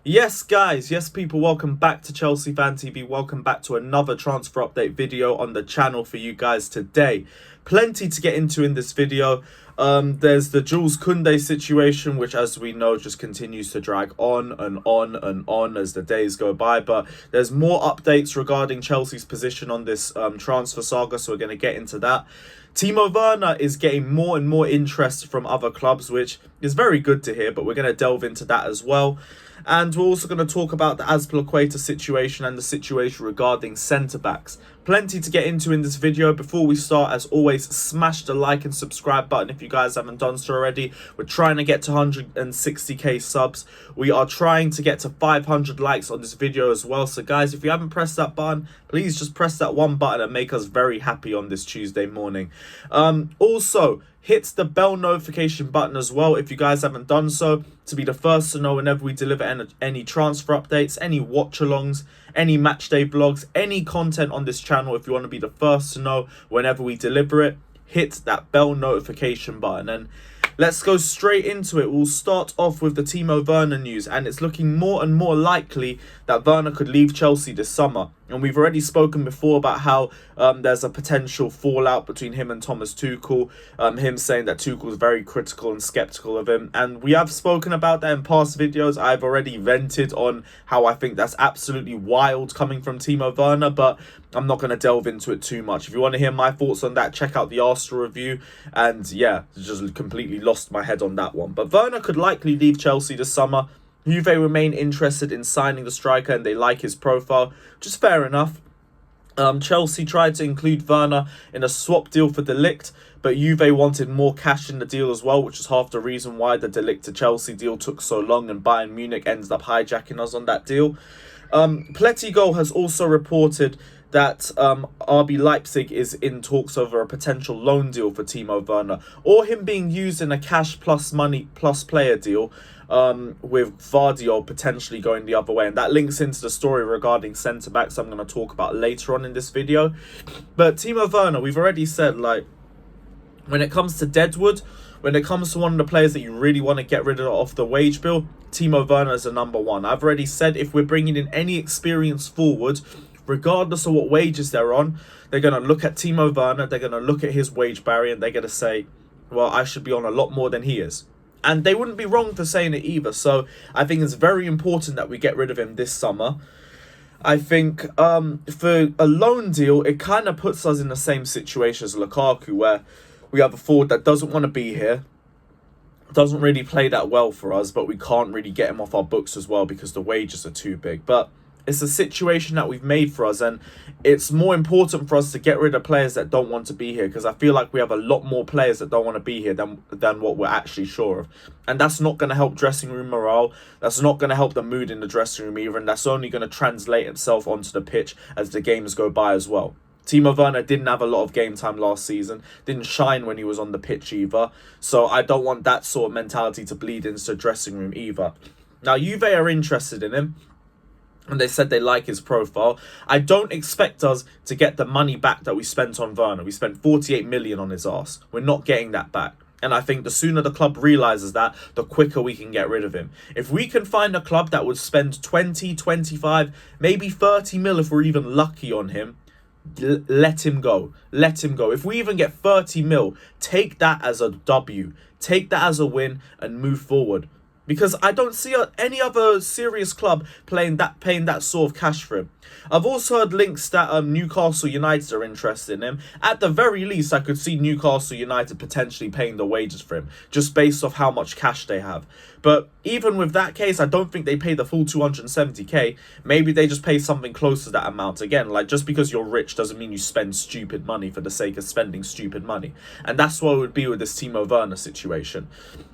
Yes, guys, yes, people, welcome back to Chelsea Fan TV. Welcome back to another transfer update video on the channel for you guys today. Plenty to get into in this video. There's the Jules Kounde situation, which, as we know, just continues to drag on and on and on as the days go by. But there's more updates regarding Chelsea's position on this transfer saga, so we're going to get into that. Timo Werner is getting more and more interest from other clubs, which is very good to hear, but we're going to delve into that as well. And we're also going to talk about the Azpilicueta situation and the situation regarding centre-backs. Plenty to get into in this video. Before we start, as always, smash the like and subscribe button if you guys haven't done so already. We're trying to get to 160k subs. We are trying to get to 500 likes on this video as well. So guys, if you haven't pressed that button, please just press that one button and make us very happy on this Tuesday morning. Also, hit the bell notification button as well if you guys haven't done so, to be the first to know whenever we deliver any transfer updates, any watch-alongs, any matchday vlogs, any content on this channel. If you want to be the first to know whenever we deliver it, hit that bell notification button. And let's go straight into it. We'll start off with the Timo Werner news, and it's looking more and more likely that Werner could leave Chelsea this summer. And we've already spoken before about how there's a potential fallout between him and Thomas Tuchel. Him saying that Tuchel is very critical and skeptical of him. And we have spoken about that in past videos. I've already vented on how I think that's absolutely wild coming from Timo Werner, but I'm not going to delve into it too much. If you want to hear my thoughts on that, check out the Arsenal review. And yeah, just completely lost my head on that one. But Werner could likely leave Chelsea this summer. Juve remain interested in signing the striker and they like his profile, which is fair enough. Chelsea tried to include Werner in a swap deal for De Ligt, but Juve wanted more cash in the deal as well, which is half the reason why the De Ligt to Chelsea deal took so long and Bayern Munich ended up hijacking us on that deal. Plettigol has also reported that RB Leipzig is in talks over a potential loan deal for Timo Werner, or him being used in a cash plus money plus player deal, with Gvardiol potentially going the other way. And that links into the story regarding centre-backs I'm going to talk about later on in this video. But Timo Werner, we've already said, like, when it comes to Deadwood, when it comes to one of the players that you really want to get rid of off the wage bill, Timo Werner is the number one. I've already said if we're bringing in any experienced forward, regardless of what wages they're on, they're going to look at Timo Werner, they're going to look at his wage barrier, and they're going to say, well, I should be on a lot more than he is. And they wouldn't be wrong for saying it either. So I think it's very important that we get rid of him this summer. I think for a loan deal, it kind of puts us in the same situation as Lukaku, where we have a forward that doesn't want to be here, doesn't really play that well for us, but we can't really get him off our books as well because the wages are too big. But it's a situation that we've made for us, and it's more important for us to get rid of players that don't want to be here, because I feel like we have a lot more players that don't want to be here than what we're actually sure of. And that's not going to help dressing room morale. That's not going to help the mood in the dressing room either, and that's only going to translate itself onto the pitch as the games go by as well. Timo Werner didn't have a lot of game time last season, didn't shine when he was on the pitch either, so I don't want that sort of mentality to bleed into the dressing room either. Now, Juve are interested in him, and they said they like his profile. I don't expect us to get the money back that we spent on Werner. We spent 48 million on his arse. We're not getting that back. And I think the sooner the club realises that, the quicker we can get rid of him. If we can find a club that would spend 20, 25, maybe 30 mil if we're even lucky on him, let him go. Let him go. If we even get 30 mil, take that as a W. Take that as a win and move forward. Because I don't see any other serious club paying that sort of cash for him. I've also heard links that Newcastle United are interested in him. At the very least, I could see Newcastle United potentially paying the wages for him, just based off how much cash they have. But even with that case, I don't think they pay the full 270k. Maybe they just pay something close to that amount. Again, like, just because you're rich doesn't mean you spend stupid money for the sake of spending stupid money. And that's what it would be with this Timo Werner situation.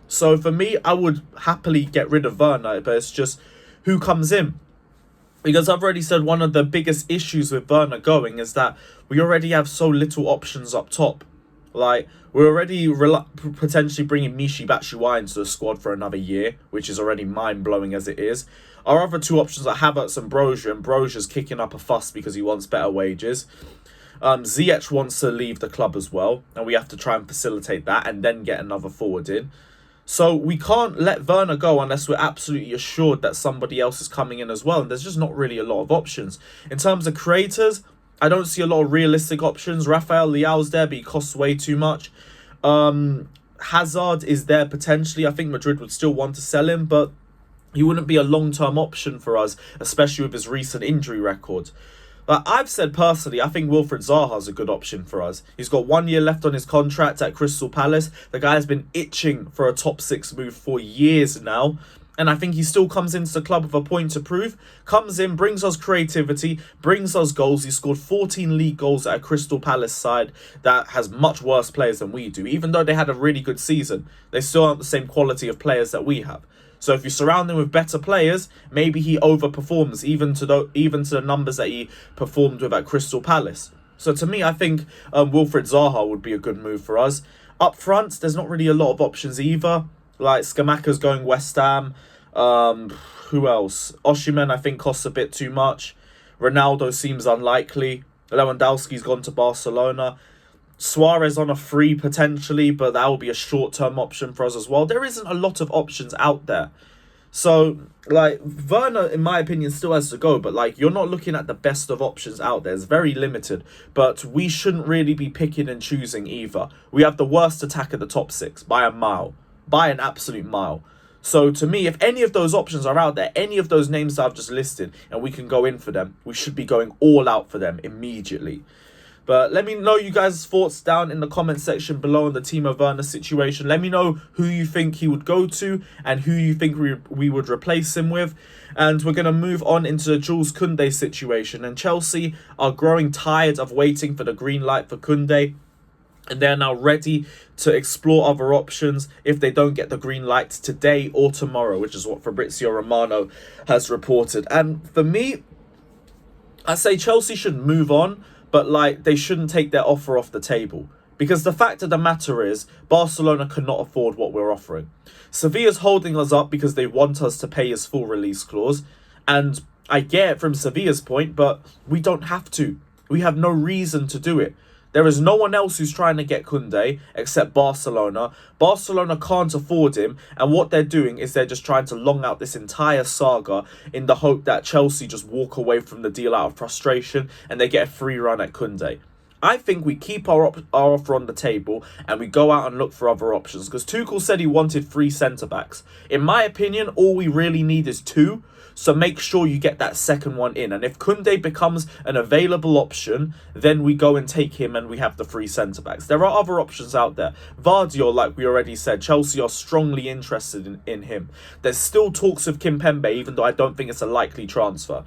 So for me, I would happily get rid of Werner, but it's just who comes in. Because I've already said one of the biggest issues with Werner going is that we already have so little options up top. Like, we're already potentially bringing Michy Batshuayi into the squad for another year, which is already mind-blowing as it is. Our other two options are Havertz and Brozier, and Brozier's kicking up a fuss because he wants better wages. Ziyech wants to leave the club as well, and we have to try and facilitate that and then get another forward in. So we can't let Werner go unless we're absolutely assured that somebody else is coming in as well. And there's just not really a lot of options. In terms of creators, I don't see a lot of realistic options. Rafael Leao's there, but he costs way too much. Hazard is there potentially. I think Madrid would still want to sell him, but he wouldn't be a long-term option for us, especially with his recent injury record. I've said personally, I think Wilfried Zaha's a good option for us. He's got 1 year left on his contract at Crystal Palace. The guy's been itching for a top 6 move for years now. And I think he still comes into the club with a point to prove. Comes in, brings us creativity, brings us goals. He scored 14 league goals at a Crystal Palace side that has much worse players than we do. Even though they had a really good season, they still aren't the same quality of players that we have. So if you surround him with better players, maybe he overperforms even to the numbers that he performed with at Crystal Palace. So to me, I think Wilfried Zaha would be a good move for us. Up front, there's not really a lot of options either. Like Scamacca's going West Ham. Who else? Osimhen, I think, costs a bit too much. Ronaldo seems unlikely. Lewandowski's gone to Barcelona. Suarez on a free potentially, but that will be a short-term option for us as well. There isn't a lot of options out there. So, like, Werner, in my opinion, still has to go. But, like, you're not looking at the best of options out there. It's very limited. But we shouldn't really be picking and choosing either. We have the worst attack at the top 6 by a mile. By an absolute mile. So, to me, if any of those options are out there, any of those names that I've just listed, and we can go in for them, we should be going all out for them immediately. But let me know you guys' thoughts down in the comment section below on the Timo Werner situation. Let me know who you think he would go to and who you think we would replace him with. And we're going to move on into the Jules Kounde situation. And Chelsea are growing tired of waiting for the green light for Kounde. And they're now ready to explore other options if they don't get the green light today or tomorrow, which is what Fabrizio Romano has reported. And for me, I say Chelsea should move on. But, like, they shouldn't take their offer off the table. Because the fact of the matter is, Barcelona cannot afford what we're offering. Sevilla's holding us up because they want us to pay his full release clause. And I get it from Sevilla's point, but we don't have to. We have no reason to do it. There is no one else who's trying to get Kounde except Barcelona. Barcelona can't afford him. And what they're doing is they're just trying to long out this entire saga in the hope that Chelsea just walk away from the deal out of frustration and they get a free run at Kounde. I think we keep our offer on the table and we go out and look for other options. Because Tuchel said he wanted 3 centre-backs. In my opinion, all we really need is 2. So make sure you get that second one in. And if Kounde becomes an available option, then we go and take him and we have the 3 centre-backs. There are other options out there. Gvardiol, like we already said, Chelsea are strongly interested in him. There's still talks of Kimpembe, even though I don't think it's a likely transfer.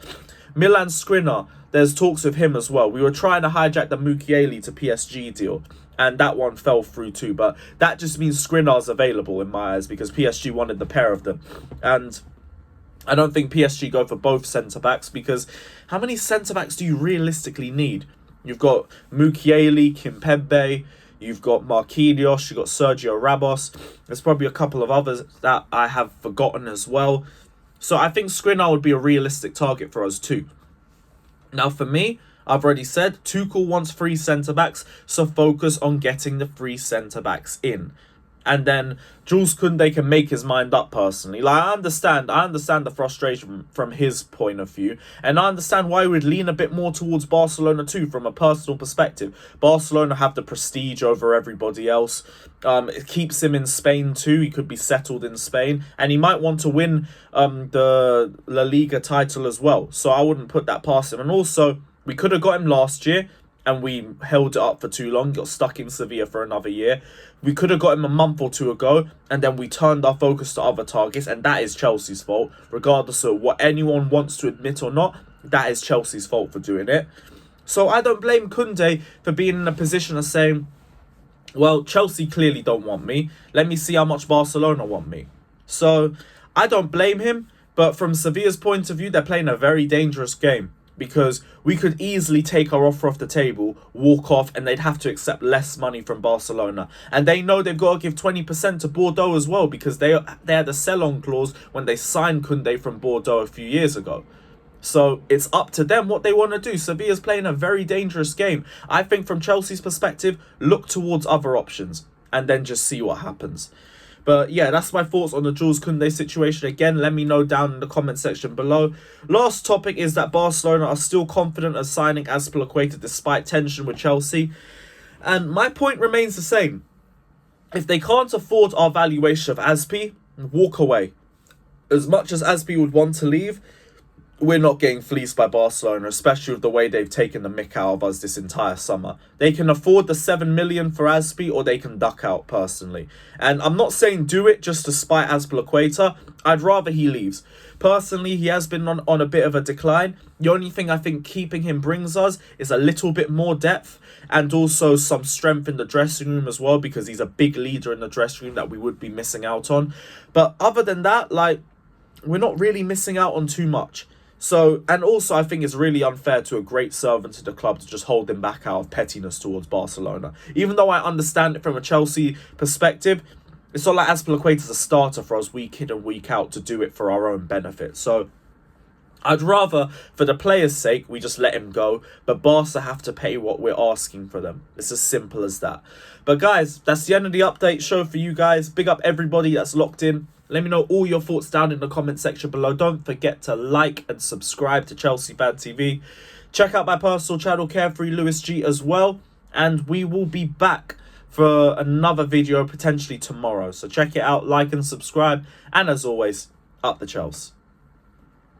Milan Skriniar, there's talks of him as well. We were trying to hijack the Mukiele to PSG deal. And that one fell through too. But that just means Skriniar's available in my eyes because PSG wanted the pair of them. And I don't think PSG go for both centre-backs because how many centre-backs do you realistically need? You've got Mukiele, Kimpembe, you've got Marquinhos, you've got Sergio Ramos. There's probably a couple of others that I have forgotten as well. So I think Skriniar would be a realistic target for us too. Now for me, I've already said Tuchel wants 3 centre-backs, so focus on getting the 3 centre-backs in. And then Jules Kounde can make his mind up personally. Like, I understand the frustration from his point of view. And I understand why he would lean a bit more towards Barcelona too, from a personal perspective. Barcelona have the prestige over everybody else. It keeps him in Spain too. He could be settled in Spain. And he might want to win the La Liga title as well. So I wouldn't put that past him. And also, we could have got him last year. And we held it up for too long, got stuck in Sevilla for another year. We could have got him a month or 2 ago, and then we turned our focus to other targets, and that is Chelsea's fault. Regardless of what anyone wants to admit or not, that is Chelsea's fault for doing it. So I don't blame Kounde for being in a position of saying, well, Chelsea clearly don't want me. Let me see how much Barcelona want me. So I don't blame him, but from Sevilla's point of view, they're playing a very dangerous game. Because we could easily take our offer off the table, walk off, and they'd have to accept less money from Barcelona. And they know they've got to give 20% to Bordeaux as well, because they had a sell-on clause when they signed Kounde from Bordeaux a few years ago. So it's up to them what they want to do. Sevilla's playing a very dangerous game. I think from Chelsea's perspective, look towards other options and then just see what happens. But yeah, that's my thoughts on the Jules Kounde situation. Again, let me know down in the comment section below. Last topic is that Barcelona are still confident of signing Azpilicueta despite tension with Chelsea. And my point remains the same. If they can't afford our valuation of Azpi, walk away. As much as Azpi would want to leave, we're not getting fleeced by Barcelona, especially with the way they've taken the mick out of us this entire summer. They can afford the 7 million for Azpi, or they can duck out personally. And I'm not saying do it just to spite Azpilicueta. I'd rather he leaves. Personally, he has been on a bit of a decline. The only thing I think keeping him brings us is a little bit more depth and also some strength in the dressing room as well, because he's a big leader in the dressing room that we would be missing out on. But other than that, like, we're not really missing out on too much. So, and also I think it's really unfair to a great servant to the club to just hold him back out of pettiness towards Barcelona. Even though I understand it from a Chelsea perspective, it's not like Azpilicueta's a starter for us week in and week out to do it for our own benefit. So, I'd rather, for the player's sake, we just let him go. But Barca have to pay what we're asking for them. It's as simple as that. But guys, that's the end of the update show for you guys. Big up everybody that's locked in. Let me know all your thoughts down in the comment section below. Don't forget to like and subscribe to Chelsea Fan TV. Check out my personal channel, Carefree Lewis G, as well. And we will be back for another video potentially tomorrow. So check it out, like and subscribe. And as always, up the Chelsea.